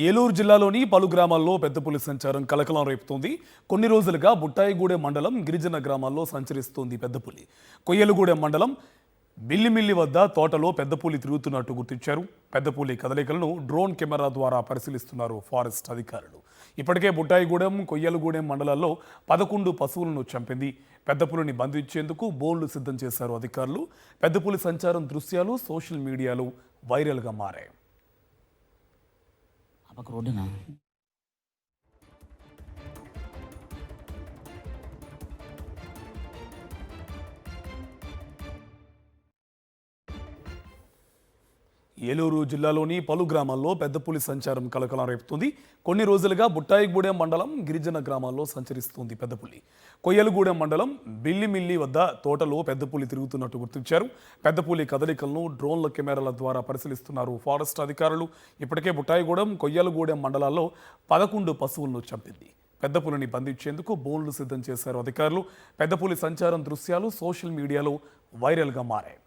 ఏలూరు జిల్లాలోని పలు గ్రామాల్లో పెద్ద పులి సంచారం కలకలం రేపుతోంది. కొన్ని రోజులుగా బుట్టాయిగూడెం మండలం గిరిజన గ్రామాల్లో సంచరిస్తోంది పెద్ద పులి. కొయ్యలగూడెం మండలం బిల్లిమిల్లి వద్ద తోటలో పెద్ద పులి తిరుగుతున్నట్టు గుర్తించారు. పెద్ద పులి కదలికలను డ్రోన్ కెమెరా ద్వారా పరిశీలిస్తున్నారు ఫారెస్ట్ అధికారులు. ఇప్పటికే బుట్టాయిగూడెం, కొయ్యలగూడెం మండలాల్లో 11 పశువులను చంపింది. పెద్ద పులిని బంధించేందుకు బోన్లు సిద్ధం చేశారు అధికారులు. పెద్ద పులి సంచారం దృశ్యాలు సోషల్ మీడియాలో వైరల్గా మారాయి. apa kerodena ఏలూరు జిల్లాలోని పలు గ్రామాల్లో పెద్ద పులి సంచారం కలకలం రేపుతుంది. కొన్ని రోజులుగా బుట్టాయిగూడెం మండలం గిరిజన గ్రామాల్లో సంచరిస్తుంది పెద్ద పులి. కొయ్యలగూడెం మండలం బిల్లిమిల్లి వద్ద తోటలో పెద్ద పులి తిరుగుతున్నట్టు గుర్తించారు. పెద్ద పులి కదలికలను డ్రోన్ల కెమెరాల ద్వారా పరిశీలిస్తున్నారు ఫారెస్ట్ అధికారులు. ఇప్పటికే బుట్టాయిగూడెం, కొయ్యలగూడెం మండలాల్లో 11 పశువులను చంపింది. పెద్ద పులిని బంధించేందుకు బోన్లు సిద్ధం చేశారు అధికారులు. పెద్ద పులి సంచారం దృశ్యాలు సోషల్ మీడియాలో వైరల్గా మారాయి.